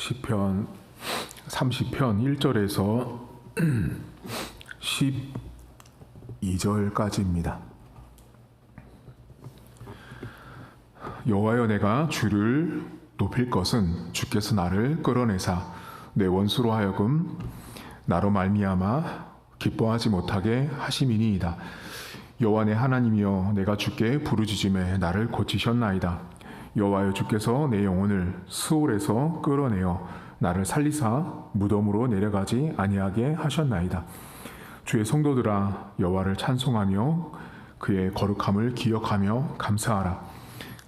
시편 30편 1절에서 12절까지입니다. 여호와여, 내가 주를 높일 것은 주께서 나를 끌어내사 내 원수로 하여금 나로 말미암아 기뻐하지 못하게 하심이니이다. 여호와 내 하나님이여, 내가 주께 부르짖음에 나를 고치셨나이다. 여호와여, 주께서 내 영혼을 수올에서 끌어내어 나를 살리사 무덤으로 내려가지 아니하게 하셨나이다. 주의 성도들아, 여호와를 찬송하며 그의 거룩함을 기억하며 감사하라.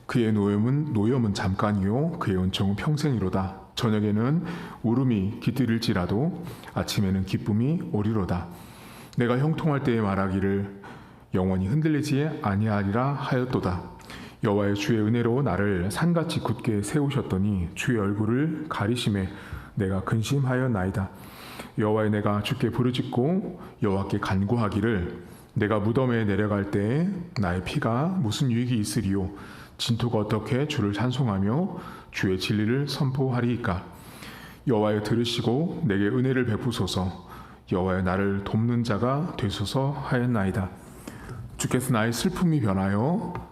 그의 노염은 잠깐이요 그의 은총은 평생이로다. 저녁에는 울음이 깃들일지라도 아침에는 기쁨이 오리로다. 내가 형통할 때에 말하기를 영원히 흔들리지 아니하리라 하였도다. 여호와의 주의 은혜로 나를 산같이 굳게 세우셨더니 주의 얼굴을 가리심에 내가 근심하였나이다. 여호와여, 내가 주께 부르짖고 여호와께 간구하기를 내가 무덤에 내려갈 때에 나의 피가 무슨 유익이 있으리요. 진토가 어떻게 주를 찬송하며 주의 진리를 선포하리이까. 여호와여, 들으시고 내게 은혜를 베푸소서. 여호와여, 나를 돕는 자가 되소서 하였나이다. 주께서 나의 슬픔이 변하여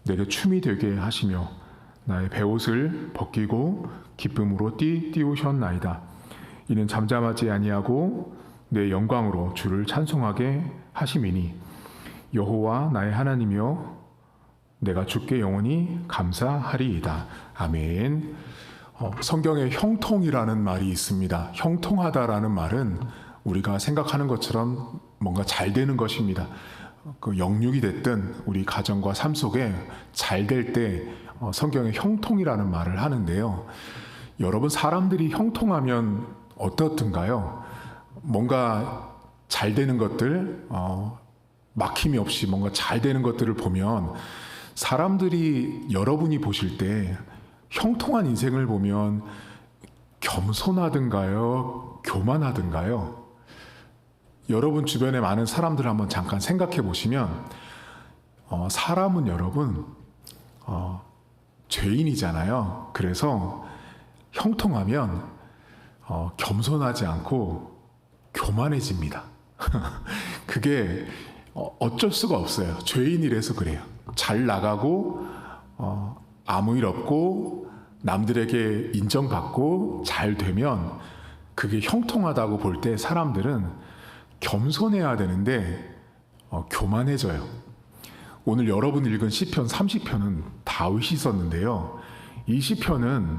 내게 춤이 되게 하시며 나의 베옷을 벗기고 기쁨으로 띄우셨나이다. 이는 잠잠하지 아니하고 내 영광으로 주를 찬송하게 하심이니 여호와 나의 하나님이여, 내가 주께 영원히 감사하리이다. 아멘. 성경에 형통이라는 말이 있습니다. 형통하다라는 말은 우리가 생각하는 것처럼 뭔가 잘 되는 것입니다. 그 영육이 됐든 우리 가정과 삶 속에 잘 될 때 성경에 형통이라는 말을 하는데요. 여러분, 사람들이 형통하면 어떻든가요? 뭔가 잘 되는 것들, 막힘이 없이 뭔가 잘 되는 것들을 보면 사람들이 여러분이 보실 때 형통한 인생을 보면 겸손하든가요? 교만하든가요? 여러분 주변에 많은 사람들을 한번 잠깐 생각해 보시면 사람은 여러분 죄인이잖아요. 그래서 형통하면 겸손하지 않고 교만해집니다. 그게 어쩔 수가 없어요. 죄인이라서 그래요. 잘 나가고 아무 일 없고 남들에게 인정받고 잘 되면 그게 형통하다고 볼 때 사람들은 겸손해야 되는데 교만해져요. 오늘 여러분 읽은 시편 30편은 다윗이 썼는데요. 이 시편은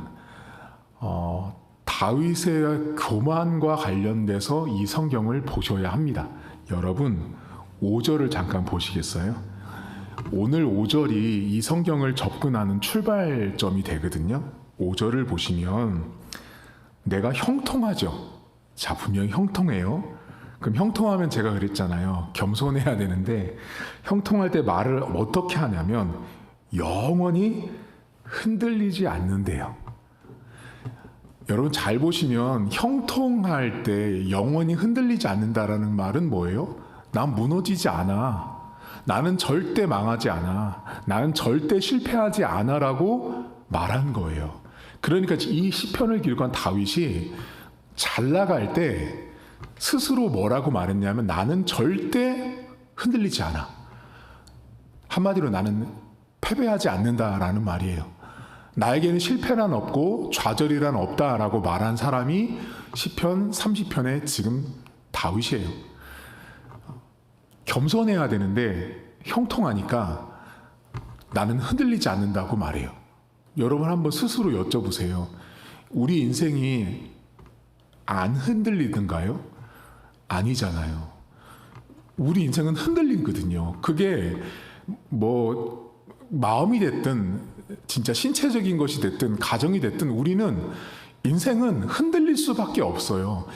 다윗의 교만과 관련돼서 이 성경을 보셔야 합니다. 여러분 5절을 잠깐 보시겠어요? 오늘 5절이 이 성경을 접근하는 출발점이 되거든요. 5절을 보시면 내가 형통하죠. 자, 분명히 형통해요. 그럼 형통하면 제가 그랬잖아요. 겸손해야 되는데 형통할 때 말을 어떻게 하냐면 영원히 흔들리지 않는데요. 여러분 잘 보시면 형통할 때 영원히 흔들리지 않는다라는 말은 뭐예요? 난 무너지지 않아. 나는 절대 망하지 않아. 나는 절대 실패하지 않아라고 말한 거예요. 그러니까 이 시편을 기록한 다윗이 잘 나갈 때 스스로 뭐라고 말했냐면 나는 절대 흔들리지 않아. 한마디로 나는 패배하지 않는다라는 말이에요. 나에게는 실패란 없고 좌절이란 없다라고 말한 사람이 시편 30편의 지금 다윗이에요. 겸손해야 되는데 형통하니까 나는 흔들리지 않는다고 말해요. 여러분 한번 스스로 여쭤보세요. 우리 인생이 안 흔들리던가요? 아니잖아요. 우리 인생은 흔들리거든요. 그게 뭐 마음이 됐든 진짜 신체적인 것이 됐든 가정이 됐든 우리는 인생은 흔들릴 수밖에 없어요.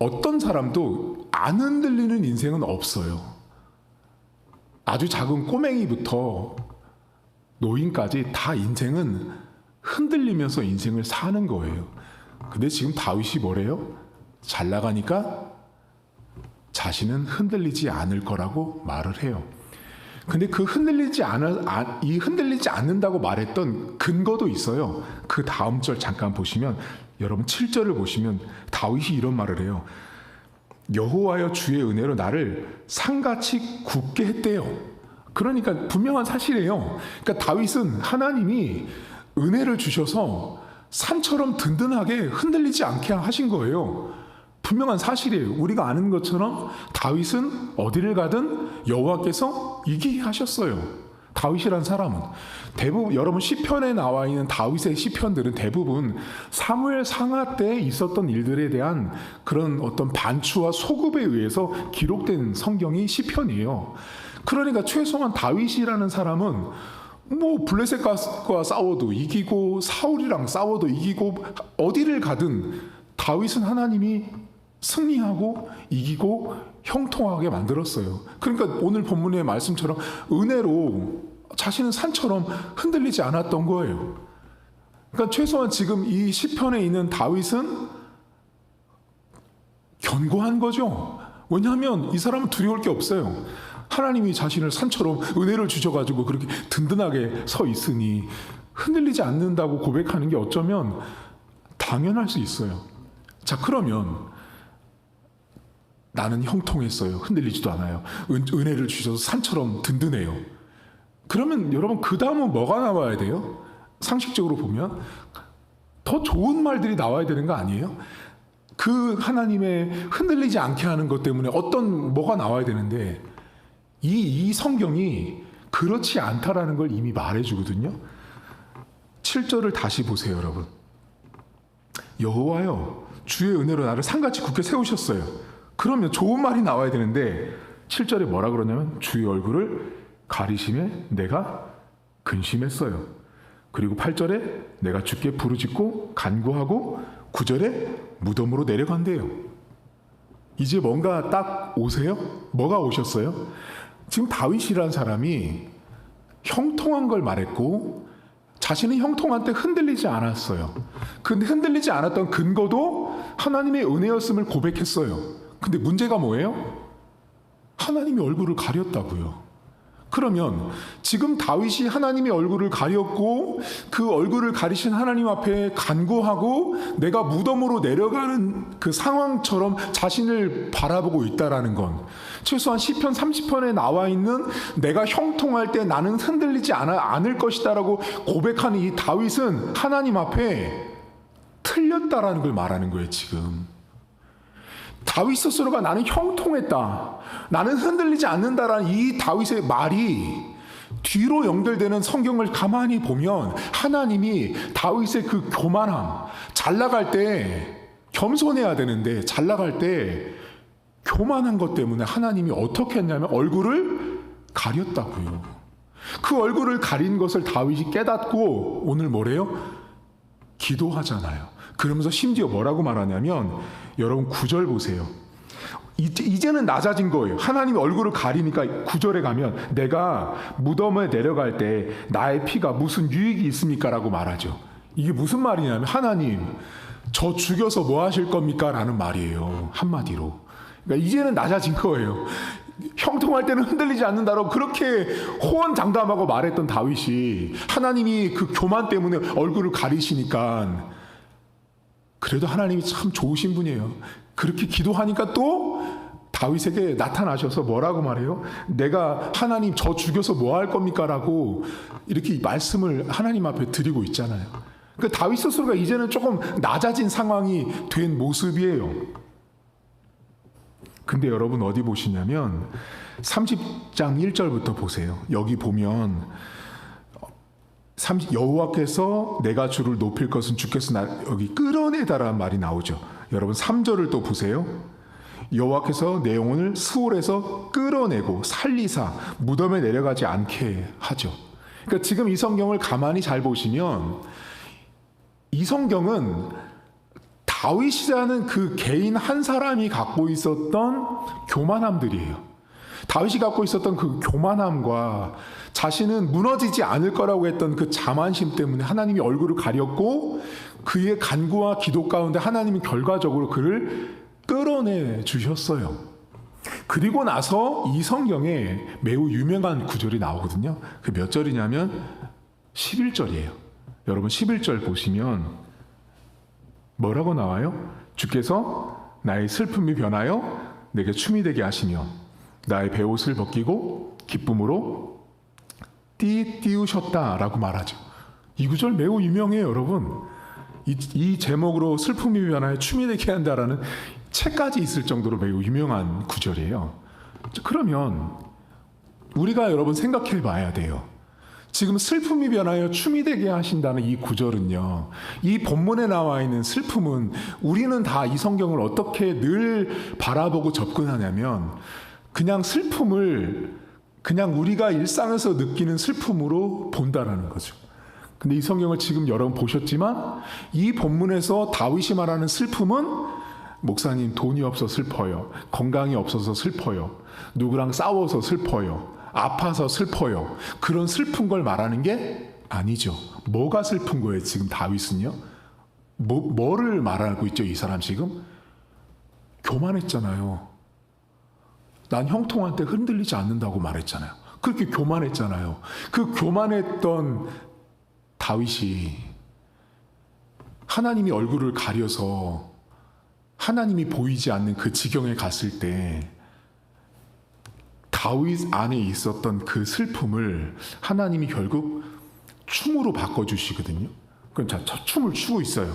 어떤 사람도 안 흔들리는 인생은 없어요. 아주 작은 꼬맹이부터 노인까지 다 인생은 흔들리면서 인생을 사는 거예요. 근데 지금 다윗이 뭐래요? 잘 나가니까 자신은 흔들리지 않을 거라고 말을 해요. 근데 그 흔들리지 않는다고 말했던 근거도 있어요. 그 다음 절 잠깐 보시면, 여러분 7절을 보시면 다윗이 이런 말을 해요. 여호와여 주의 은혜로 나를 산같이 굳게 했대요. 그러니까 분명한 사실이에요. 그러니까 다윗은 하나님이 은혜를 주셔서 산처럼 든든하게 흔들리지 않게 하신 거예요. 분명한 사실이에요. 우리가 아는 것처럼 다윗은 어디를 가든 여호와께서 이기게 하셨어요. 다윗이란 사람은 대부분, 여러분 시편에 나와 있는 다윗의 시편들은 대부분 사무엘 상하 때 있었던 일들에 대한 그런 어떤 반추와 소급에 의해서 기록된 성경이 시편이에요. 그러니까 최소한 다윗이라는 사람은 뭐 블레셋과 싸워도 이기고 사울이랑 싸워도 이기고 어디를 가든 다윗은 하나님이 승리하고 이기고 형통하게 만들었어요. 그러니까 오늘 본문의 말씀처럼 은혜로 자신은 산처럼 흔들리지 않았던 거예요. 그러니까 최소한 지금 이 시편에 있는 다윗은 견고한 거죠. 왜냐하면 이 사람은 두려울 게 없어요. 하나님이 자신을 산처럼 은혜를 주셔가지고 그렇게 든든하게 서 있으니 흔들리지 않는다고 고백하는 게 어쩌면 당연할 수 있어요. 자, 그러면 나는 형통했어요. 흔들리지도 않아요. 은혜를 주셔서 산처럼 든든해요. 그러면 여러분 그 다음은 뭐가 나와야 돼요? 상식적으로 보면 더 좋은 말들이 나와야 되는 거 아니에요? 그 하나님의 흔들리지 않게 하는 것 때문에 뭐가 나와야 되는데 이 성경이 그렇지 않다라는 걸 이미 말해주거든요. 7절을 다시 보세요, 여러분. 여호와여 주의 은혜로 나를 산같이 굳게 세우셨어요. 그러면 좋은 말이 나와야 되는데 7절에 뭐라 그러냐면 주의 얼굴을 가리심에 내가 근심했어요. 그리고 8절에 내가 주께 부르짖고 간구하고 9절에 무덤으로 내려간대요. 이제 뭔가 딱 오세요? 뭐가 오셨어요? 지금 다윗이라는 사람이 형통한 걸 말했고 자신은 형통한 때 흔들리지 않았어요. 근데 흔들리지 않았던 근거도 하나님의 은혜였음을 고백했어요. 근데 문제가 뭐예요? 하나님의 얼굴을 가렸다고요. 그러면 지금 다윗이 하나님의 얼굴을 가렸고 그 얼굴을 가리신 하나님 앞에 간구하고 내가 무덤으로 내려가는 그 상황처럼 자신을 바라보고 있다라는 건 최소한 시편 30편에 나와 있는 내가 형통할 때 나는 흔들리지 않을 것이다라고 고백하는 이 다윗은 하나님 앞에 틀렸다라는 걸 말하는 거예요. 지금 다윗 스스로가 나는 형통했다, 나는 흔들리지 않는다라는 이 다윗의 말이 뒤로 연결되는 성경을 가만히 보면 하나님이 다윗의 그 교만함, 잘 나갈 때 겸손해야 되는데 잘 나갈 때 교만한 것 때문에 하나님이 어떻게 했냐면 얼굴을 가렸다고요. 그 얼굴을 가린 것을 다윗이 깨닫고 오늘 뭐래요? 기도하잖아요. 그러면서 심지어 뭐라고 말하냐면 여러분 9절 보세요. 이제는 낮아진 거예요. 하나님이 얼굴을 가리니까 9절에 가면 내가 무덤에 내려갈 때 나의 피가 무슨 유익이 있습니까? 라고 말하죠. 이게 무슨 말이냐면 하나님 저 죽여서 뭐 하실 겁니까? 라는 말이에요. 한마디로. 그러니까 이제는 낮아진 거예요. 형통할 때는 흔들리지 않는다라고 그렇게 호언장담하고 말했던 다윗이 하나님이 그 교만 때문에 얼굴을 가리시니까 그래도 하나님이 참 좋으신 분이에요. 그렇게 기도하니까 또 다윗에게 나타나셔서 뭐라고 말해요? 내가 하나님 저 죽여서 뭐 할 겁니까? 라고 이렇게 말씀을 하나님 앞에 드리고 있잖아요. 그러니까 다윗 스스로가 이제는 조금 낮아진 상황이 된 모습이에요. 근데 여러분 어디 보시냐면 30장 1절부터 보세요. 여기 보면 여호와께서 내가 주를 높일 것은 주께서 여기 끌어내다라는 말이 나오죠. 여러분 3절을 또 보세요. 여호와께서 내 영혼을 스올에서 끌어내고 살리사 무덤에 내려가지 않게 하죠. 그러니까 지금 이 성경을 가만히 잘 보시면 이 성경은 다윗이라는 그 개인 한 사람이 갖고 있었던 교만함들이에요. 다윗이 갖고 있었던 그 교만함과 자신은 무너지지 않을 거라고 했던 그 자만심 때문에 하나님이 얼굴을 가렸고 그의 간구와 기도 가운데 하나님이 결과적으로 그를 끌어내 주셨어요. 그리고 나서 이 성경에 매우 유명한 구절이 나오거든요. 그 몇 절이냐면 11절이에요. 여러분 11절 보시면 뭐라고 나와요? 주께서 나의 슬픔이 변하여 내게 춤이 되게 하시며 나의 베옷을 벗기고 기쁨으로 띄우셨다라고 말하죠. 이 구절 매우 유명해요, 여러분. 이 제목으로 슬픔이 변하여 춤이 되게 한다라는 책까지 있을 정도로 매우 유명한 구절이에요. 그러면 우리가 여러분 생각해 봐야 돼요. 지금 슬픔이 변하여 춤이 되게 하신다는 이 구절은요, 이 본문에 나와 있는 슬픔은 우리는 다 이 성경을 어떻게 늘 바라보고 접근하냐면 그냥 슬픔을 그냥 우리가 일상에서 느끼는 슬픔으로 본다라는 거죠. 근데 이 성경을 지금 여러분 보셨지만 이 본문에서 다윗이 말하는 슬픔은 목사님 돈이 없어 슬퍼요. 건강이 없어서 슬퍼요. 누구랑 싸워서 슬퍼요. 아파서 슬퍼요. 그런 슬픈 걸 말하는 게 아니죠. 뭐가 슬픈 거예요, 지금 다윗은요? 뭐를 말하고 있죠, 이 사람 지금? 교만했잖아요. 난 형통한테 흔들리지 않는다고 말했잖아요. 그렇게 교만했잖아요. 그 교만했던 다윗이 하나님이 얼굴을 가려서 하나님이 보이지 않는 그 지경에 갔을 때 다윗 안에 있었던 그 슬픔을 하나님이 결국 춤으로 바꿔주시거든요. 그럼 자, 춤을 추고 있어요.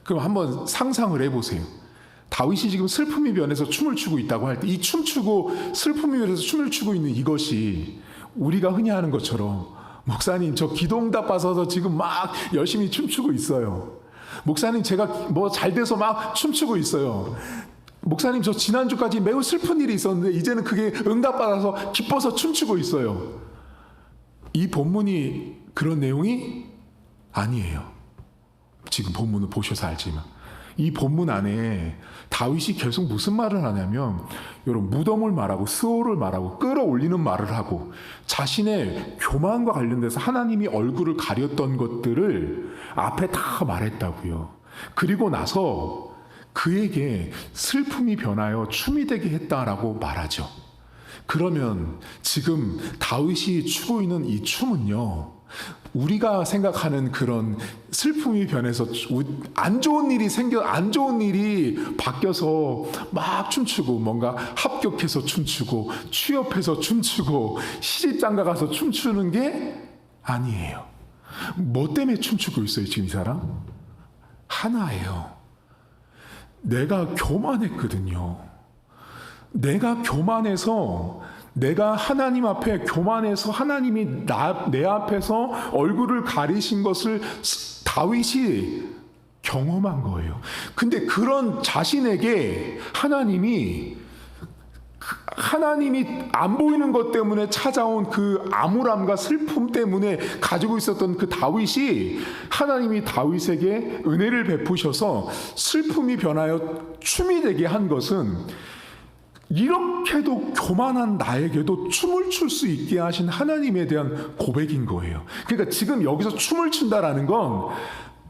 그럼 한번 상상을 해보세요. 다윗이 지금 슬픔이 변해서 춤을 추고 있다고 할 때 이 춤추고 슬픔이 변해서 춤을 추고 있는 이것이 우리가 흔히 하는 것처럼 목사님 저 기도응답 받아서 지금 막 열심히 춤추고 있어요. 목사님 제가 뭐 잘 돼서 막 춤추고 있어요. 목사님 저 지난주까지 매우 슬픈 일이 있었는데 이제는 그게 응답받아서 기뻐서 춤추고 있어요. 이 본문이 그런 내용이 아니에요. 지금 본문을 보셔서 알지만 이 본문 안에 다윗이 계속 무슨 말을 하냐면 여러분 무덤을 말하고 스올을 말하고 끌어올리는 말을 하고 자신의 교만과 관련돼서 하나님이 얼굴을 가렸던 것들을 앞에 다 말했다고요. 그리고 나서 그에게 슬픔이 변하여 춤이 되게 했다라고 말하죠. 그러면 지금 다윗이 추고 있는 이 춤은요, 우리가 생각하는 그런 슬픔이 변해서 안 좋은 일이 바뀌어서 막 춤추고 뭔가 합격해서 춤추고 취업해서 춤추고 시집장가 가서 춤추는 게 아니에요. 뭐 때문에 춤추고 있어요, 지금 이 사람? 하나예요. 내가 교만했거든요. 내가 교만해서 내가 하나님 앞에 교만해서 하나님이 내 앞에서 얼굴을 가리신 것을 다윗이 경험한 거예요. 근데 그런 자신에게 하나님이 안 보이는 것 때문에 찾아온 그 암울함과 슬픔 때문에 가지고 있었던 그 다윗이 하나님이 다윗에게 은혜를 베푸셔서 슬픔이 변하여 춤이 되게 한 것은 이렇게도 교만한 나에게도 춤을 출 수 있게 하신 하나님에 대한 고백인 거예요. 그러니까 지금 여기서 춤을 춘다라는 건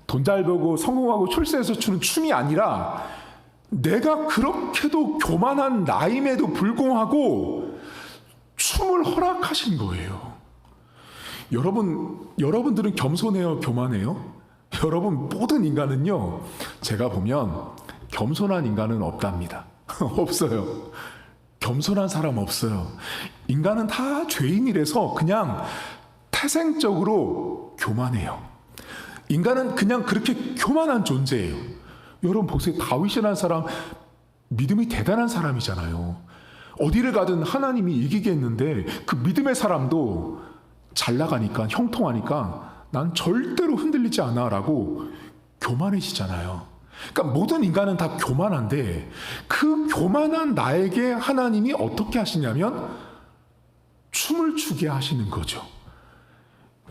돈 잘 벌고 성공하고 출세해서 추는 춤이 아니라 내가 그렇게도 교만한 나임에도 불구하고 춤을 허락하신 거예요. 여러분들은 겸손해요, 교만해요? 여러분 모든 인간은요, 제가 보면 겸손한 인간은 없답니다. 없어요. 겸손한 사람 없어요. 인간은 다 죄인이라서 그냥 태생적으로 교만해요. 인간은 그냥 그렇게 교만한 존재예요. 여러분 보세요. 다윗이라는 사람 믿음이 대단한 사람이잖아요. 어디를 가든 하나님이 이기겠는데 그 믿음의 사람도 잘 나가니까 형통하니까 난 절대로 흔들리지 않아 라고 교만해지잖아요. 그러니까 모든 인간은 다 교만한데 그 교만한 나에게 하나님이 어떻게 하시냐면 춤을 추게 하시는 거죠.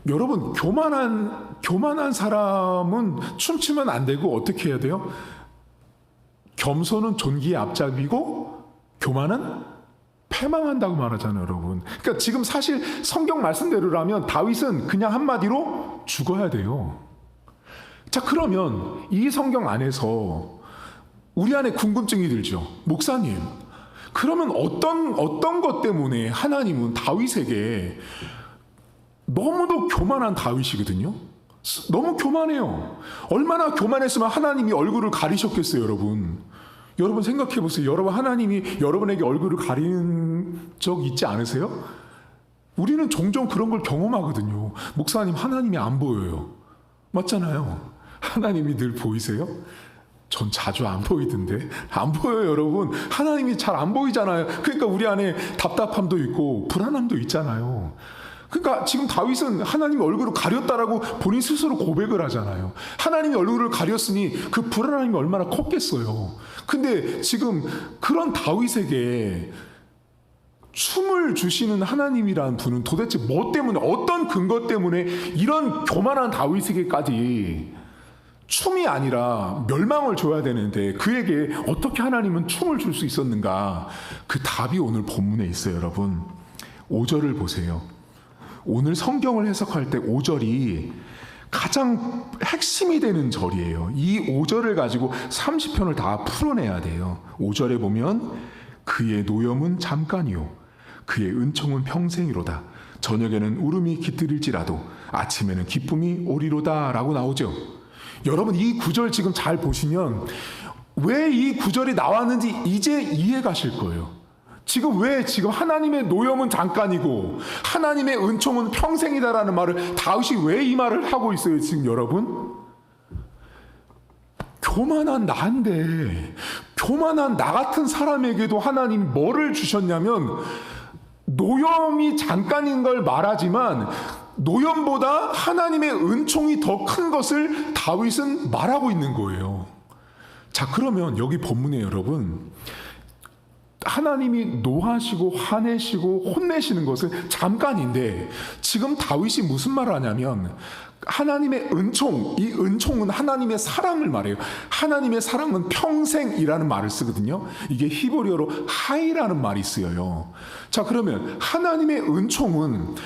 여러분 교만한 사람은 춤추면 안 되고 어떻게 해야 돼요? 겸손은 존귀의 앞잡이고 교만은 패망한다고 말하잖아요, 여러분. 그러니까 지금 사실 성경 말씀대로라면 다윗은 그냥 한마디로 죽어야 돼요. 자, 그러면 이 성경 안에서 우리 안에 궁금증이 들죠. 목사님, 그러면 어떤 것 때문에 하나님은 다윗에게, 너무도 교만한 다윗이거든요. 너무 교만해요. 얼마나 교만했으면 하나님이 얼굴을 가리셨겠어요, 여러분. 여러분 생각해 보세요. 여러분, 하나님이 여러분에게 얼굴을 가리는 적 있지 않으세요? 우리는 종종 그런 걸 경험하거든요. 목사님, 하나님이 안 보여요. 맞잖아요. 하나님이 늘 보이세요? 전 자주 안 보이던데. 안 보여요, 여러분. 하나님이 잘 안 보이잖아요. 그러니까 우리 안에 답답함도 있고 불안함도 있잖아요. 그러니까 지금 다윗은 하나님의 얼굴을 가렸다라고 본인 스스로 고백을 하잖아요. 하나님의 얼굴을 가렸으니 그 불안함이 얼마나 컸겠어요. 근데 지금 그런 다윗에게 춤을 주시는 하나님이라는 분은 도대체 뭐 때문에, 어떤 근거 때문에 이런 교만한 다윗에게까지 춤이 아니라 멸망을 줘야 되는데 그에게 어떻게 하나님은 춤을 줄 수 있었는가? 그 답이 오늘 본문에 있어요, 여러분. 5절을 보세요. 오늘 성경을 해석할 때 5절이 가장 핵심이 되는 절이에요. 이 5절을 가지고 30편을 다 풀어내야 돼요. 5절에 보면 그의 노염은 잠깐이요 그의 은총은 평생이로다. 저녁에는 울음이 깃들일지라도 아침에는 기쁨이 오리로다 라고 나오죠. 여러분, 이 구절 지금 잘 보시면 왜 이 구절이 나왔는지 이제 이해 가실 거예요. 지금 하나님의 노염은 잠깐이고 하나님의 은총은 평생이다라는 말을 다윗이 왜 이 말을 하고 있어요, 지금 여러분? 교만한 나인데, 교만한 나 같은 사람에게도 하나님이 뭐를 주셨냐면 노염이 잠깐인 걸 말하지만 노염보다 하나님의 은총이 더 큰 것을 다윗은 말하고 있는 거예요. 자, 그러면 여기 본문에 여러분, 하나님이 노하시고 화내시고 혼내시는 것은 잠깐인데 지금 다윗이 무슨 말을 하냐면 하나님의 은총, 이 은총은 하나님의 사랑을 말해요. 하나님의 사랑은 평생이라는 말을 쓰거든요. 이게 히브리어로 하이라는 말이 쓰여요. 자, 그러면 하나님의 은총은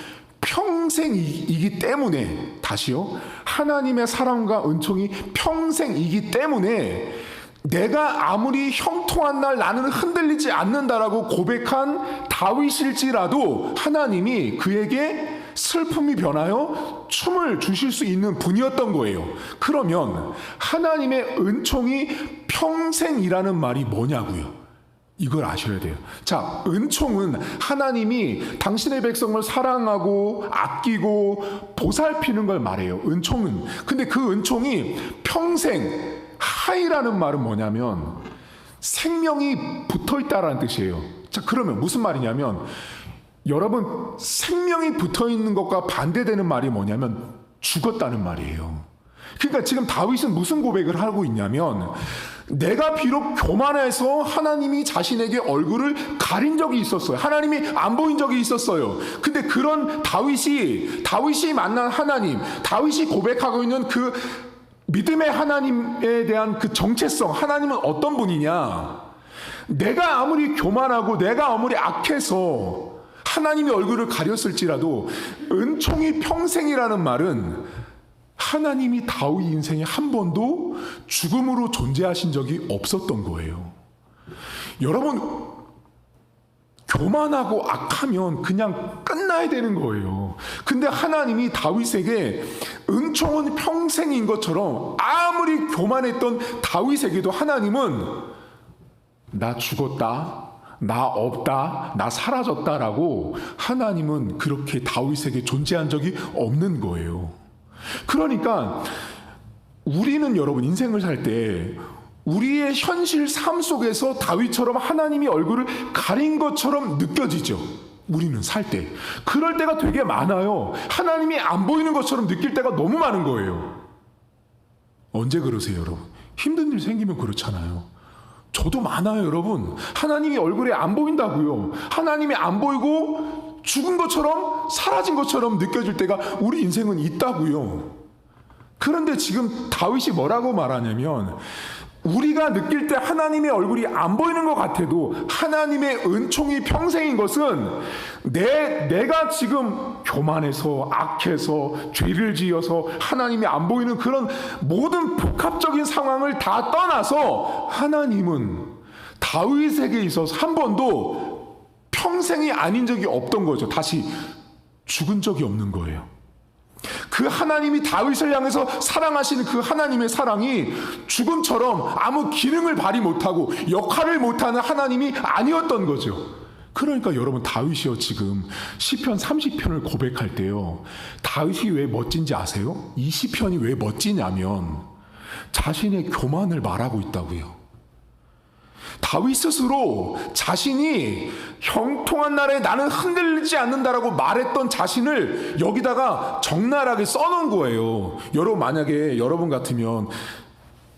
평생이기 때문에, 다시요, 하나님의 사랑과 은총이 평생이기 때문에 내가 아무리 형통한 날 나는 흔들리지 않는다라고 고백한 다윗일지라도 하나님이 그에게 슬픔이 변하여 춤을 주실 수 있는 분이었던 거예요. 그러면 하나님의 은총이 평생이라는 말이 뭐냐고요? 이걸 아셔야 돼요. 자, 은총은 하나님이 당신의 백성을 사랑하고 아끼고 보살피는 걸 말해요. 은총은. 근데 그 은총이 평생, 하이라는 말은 뭐냐면 생명이 붙어 있다라는 뜻이에요. 자, 그러면 무슨 말이냐면 여러분, 생명이 붙어 있는 것과 반대되는 말이 뭐냐면 죽었다는 말이에요. 그러니까 지금 다윗은 무슨 고백을 하고 있냐면 내가 비록 교만해서 하나님이 자신에게 얼굴을 가린 적이 있었어요. 하나님이 안 보인 적이 있었어요. 근데 그런 다윗이 만난 하나님, 다윗이 고백하고 있는 그 믿음의 하나님에 대한 그 정체성, 하나님은 어떤 분이냐? 내가 아무리 교만하고 내가 아무리 악해서 하나님의 얼굴을 가렸을지라도 은총이 평생이라는 말은 하나님이 다윗 인생에 한 번도 죽음으로 존재하신 적이 없었던 거예요. 여러분, 교만하고 악하면 그냥 끝나야 되는 거예요. 근데 하나님이 다윗에게 은총은 평생인 것처럼 아무리 교만했던 다윗에게도 하나님은 나 죽었다, 나 없다, 나 사라졌다라고 하나님은 그렇게 다윗에게 존재한 적이 없는 거예요. 그러니까 우리는 여러분 인생을 살 때 우리의 현실 삶 속에서 다윗처럼 하나님이 얼굴을 가린 것처럼 느껴지죠. 우리는 살 때. 그럴 때가 되게 많아요. 하나님이 안 보이는 것처럼 느낄 때가 너무 많은 거예요. 언제 그러세요, 여러분? 힘든 일 생기면 그렇잖아요. 저도 많아요, 여러분. 하나님이 얼굴에 안 보인다고요. 하나님이 안 보이고 죽은 것처럼 사라진 것처럼 느껴질 때가 우리 인생은 있다고요. 그런데 지금 다윗이 뭐라고 말하냐면 우리가 느낄 때 하나님의 얼굴이 안 보이는 것 같아도 하나님의 은총이 평생인 것은 내가 지금 교만해서 악해서 죄를 지어서 하나님이 안 보이는 그런 모든 복합적인 상황을 다 떠나서 하나님은 다윗에게 있어서 한 번도 평생이 아닌 적이 없던 거죠. 다시 죽은 적이 없는 거예요. 그 하나님이 다윗을 향해서 사랑하시는 그 하나님의 사랑이 죽음처럼 아무 기능을 발휘 못하고 역할을 못하는 하나님이 아니었던 거죠. 그러니까 여러분, 다윗이요, 지금 시편 30편을 고백할 때요, 다윗이 왜 멋진지 아세요? 이 시편이 왜 멋지냐면 자신의 교만을 말하고 있다고요. 다윗 스스로 자신이 형통한 날에 나는 흔들리지 않는다라고 말했던 자신을 여기다가 적나라하게 써놓은 거예요. 여러분, 만약에 여러분 같으면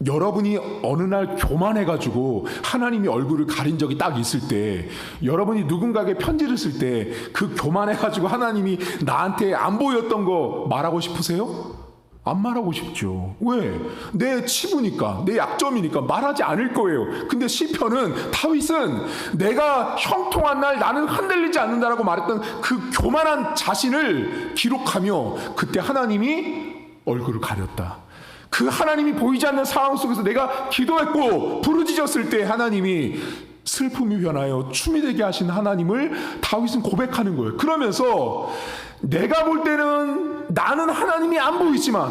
여러분이 어느 날 교만해가지고 하나님이 얼굴을 가린 적이 딱 있을 때, 여러분이 누군가에게 편지를 쓸 때 그 교만해가지고 하나님이 나한테 안 보였던 거 말하고 싶으세요? 안 말하고 싶죠. 왜? 내 치부니까, 내 약점이니까 말하지 않을 거예요. 근데 시편은, 다윗은 내가 형통한 날 나는 흔들리지 않는다라고 말했던 그 교만한 자신을 기록하며 그때 하나님이 얼굴을 가렸다. 그 하나님이 보이지 않는 상황 속에서 내가 기도했고 부르짖었을 때 하나님이 슬픔이 변하여 춤이 되게 하신 하나님을 다윗은 고백하는 거예요. 그러면서 내가 볼 때는 나는 하나님이 안 보이지만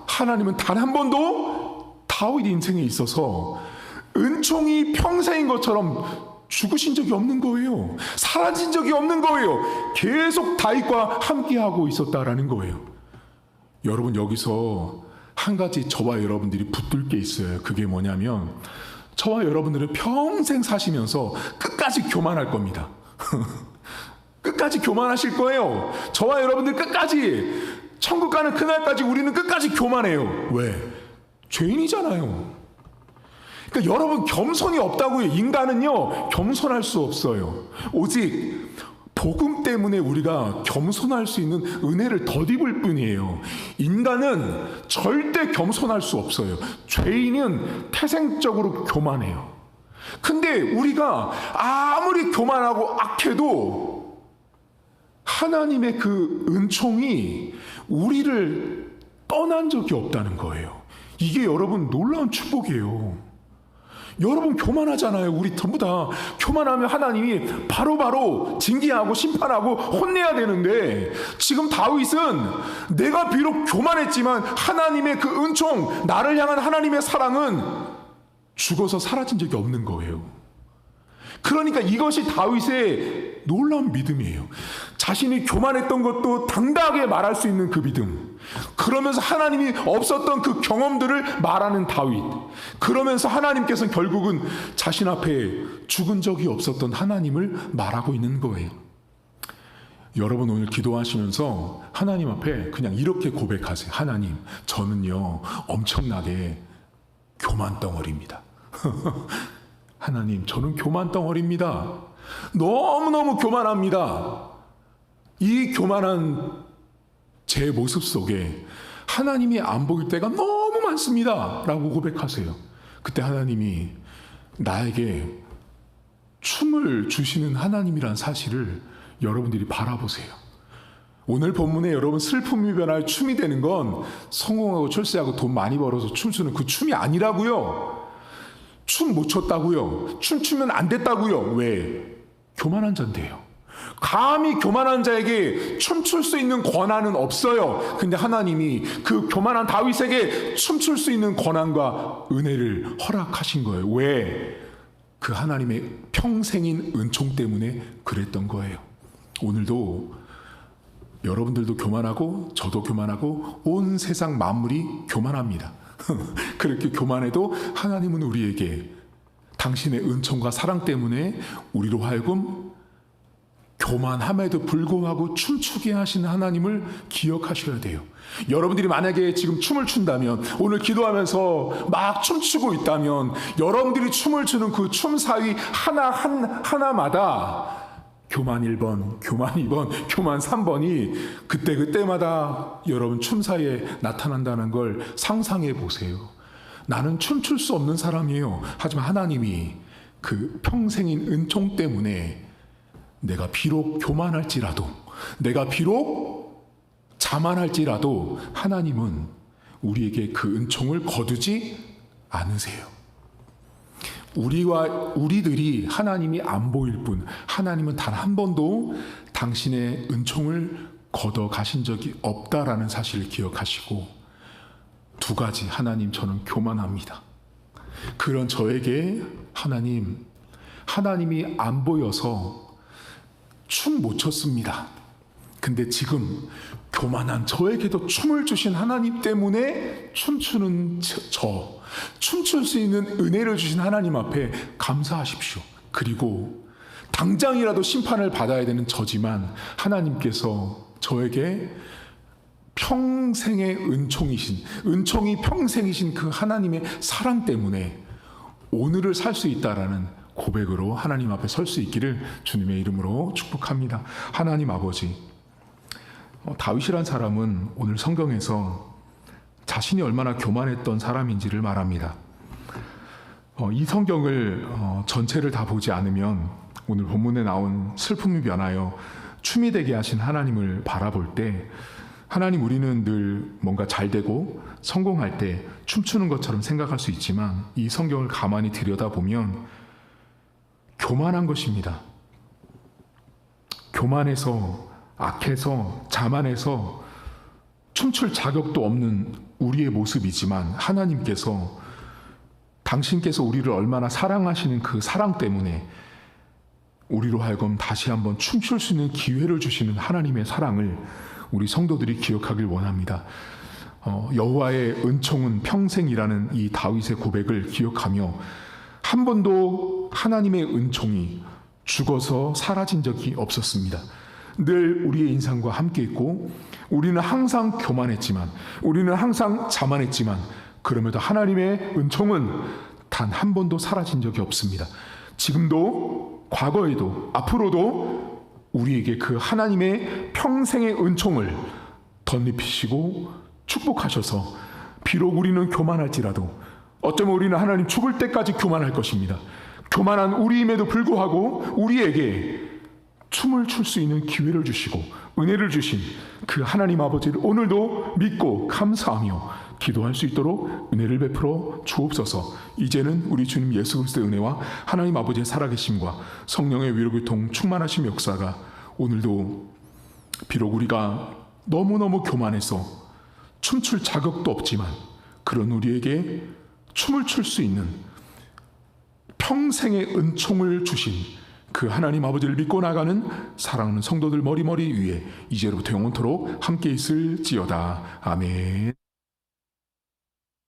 하나님은 단 한 번도 다윗 인생에 있어서 은총이 평생인 것처럼 죽으신 적이 없는 거예요. 사라진 적이 없는 거예요. 계속 다윗과 함께하고 있었다라는 거예요. 여러분, 여기서 한 가지 저와 여러분들이 붙들 게 있어요. 그게 뭐냐면, 저와 여러분들은 평생 사시면서 끝까지 교만할 겁니다. 끝까지 교만하실 거예요. 저와 여러분들 끝까지, 천국 가는 그날까지 우리는 끝까지 교만해요. 왜? 죄인이잖아요. 그러니까 여러분, 겸손이 없다고요. 인간은요, 겸손할 수 없어요. 오직 복음 때문에 우리가 겸손할 수 있는 은혜를 덧입을 뿐이에요. 인간은 절대 겸손할 수 없어요. 죄인은 태생적으로 교만해요. 근데 우리가 아무리 교만하고 악해도 하나님의 그 은총이 우리를 떠난 적이 없다는 거예요. 이게 여러분 놀라운 축복이에요. 여러분, 교만하잖아요. 우리 전부 다 교만하면 하나님이 바로바로 징계하고 심판하고 혼내야 되는데, 지금 다윗은 내가 비록 교만했지만 하나님의 그 은총, 나를 향한 하나님의 사랑은 죽어서 사라진 적이 없는 거예요. 그러니까 이것이 다윗의 놀라운 믿음이에요. 자신이 교만했던 것도 당당하게 말할 수 있는 그 믿음, 그러면서 하나님이 없었던 그 경험들을 말하는 다윗, 그러면서 하나님께서는 결국은 자신 앞에 죽은 적이 없었던 하나님을 말하고 있는 거예요. 여러분, 오늘 기도하시면서 하나님 앞에 그냥 이렇게 고백하세요. 하나님, 저는요 엄청나게 교만 덩어리입니다. 하나님, 저는 교만 덩어리입니다. 너무너무 교만합니다. 이 교만한 제 모습 속에 하나님이 안 보일 때가 너무 많습니다 라고 고백하세요. 그때 하나님이 나에게 춤을 주시는 하나님이란 사실을 여러분들이 바라보세요. 오늘 본문에 여러분, 슬픔이 변하여 춤이 되는 건 성공하고 출세하고 돈 많이 벌어서 춤추는 그 춤이 아니라고요. 춤 못 췄다고요. 춤추면 안 됐다고요. 왜? 교만한 자인데요. 감히 교만한 자에게 춤출 수 있는 권한은 없어요. 근데 하나님이 그 교만한 다윗에게 춤출 수 있는 권한과 은혜를 허락하신 거예요. 왜? 그 하나님의 평생인 은총 때문에 그랬던 거예요. 오늘도 여러분들도 교만하고 저도 교만하고 온 세상 만물이 교만합니다. 그렇게 교만해도 하나님은 우리에게 당신의 은총과 사랑 때문에 우리로 하여금 교만함에도 불구하고 춤추게 하시는 하나님을 기억하셔야 돼요. 여러분들이 만약에 지금 춤을 춘다면, 오늘 기도하면서 막 춤추고 있다면, 여러분들이 춤을 추는 그 춤 사위 하나마다 교만 1번, 교만 2번, 교만 3번이 그때마다 여러분 춤 사이에 나타난다는 걸 상상해 보세요. 나는 춤출 수 없는 사람이에요. 하지만 하나님이 그 평생인 은총 때문에 내가 비록 교만할지라도, 내가 비록 자만할지라도 하나님은 우리에게 그 은총을 거두지 않으세요. 우리들이 하나님이 안 보일 뿐, 하나님은 단 한 번도 당신의 은총을 걷어 가신 적이 없다라는 사실을 기억하시고, 두 가지, 하나님 저는 교만합니다. 그런 저에게 하나님이 안 보여서 춤 못 췄습니다. 근데 지금 교만한 저에게도 춤을 주신 하나님 때문에 춤추는 춤출 수 있는 은혜를 주신 하나님 앞에 감사하십시오. 그리고 당장이라도 심판을 받아야 되는 저지만 하나님께서 저에게 평생의 은총이 평생이신 그 하나님의 사랑 때문에 오늘을 살 수 있다라는 고백으로 하나님 앞에 설 수 있기를 주님의 이름으로 축복합니다. 하나님 아버지, 다윗이란 사람은 오늘 성경에서 자신이 얼마나 교만했던 사람인지를 말합니다. 이 성경을 전체를 다 보지 않으면 오늘 본문에 나온 슬픔이 변하여 춤이 되게 하신 하나님을 바라볼 때, 하나님, 우리는 늘 뭔가 잘 되고 성공할 때 춤추는 것처럼 생각할 수 있지만 이 성경을 가만히 들여다보면 교만한 것입니다. 교만해서, 악해서, 자만해서 춤출 자격도 없는 우리의 모습이지만 하나님께서, 당신께서 우리를 얼마나 사랑하시는 그 사랑 때문에 우리로 하여금 다시 한번 춤출 수 있는 기회를 주시는 하나님의 사랑을 우리 성도들이 기억하길 원합니다. 여호와의 은총은 평생이라는 이 다윗의 고백을 기억하며 한 번도 하나님의 은총이 죽어서 사라진 적이 없었습니다. 늘 우리의 인생과 함께 있고, 우리는 항상 교만했지만, 우리는 항상 자만했지만, 그럼에도 하나님의 은총은 단 한 번도 사라진 적이 없습니다. 지금도, 과거에도, 앞으로도 우리에게 그 하나님의 평생의 은총을 덧입히시고 축복하셔서, 비록 우리는 교만할지라도 어쩌면 우리는 하나님 죽을 때까지 교만할 것입니다. 교만한 우리임에도 불구하고 우리에게 춤을 출 수 있는 기회를 주시고 은혜를 주신 그 하나님 아버지를 오늘도 믿고 감사하며 기도할 수 있도록 은혜를 베풀어 주옵소서. 이제는 우리 주님 예수 그리스도의 은혜와 하나님 아버지의 살아계심과 성령의 위로교통 충만하심 역사가 오늘도, 비록 우리가 너무너무 교만해서 춤출 자격도 없지만 그런 우리에게 춤을 출 수 있는 평생의 은총을 주신 그 하나님 아버지를 믿고 나가는 사랑하는 성도들 머리머리 위에 이제로부터 영원토록 함께 있을지어다. 아멘.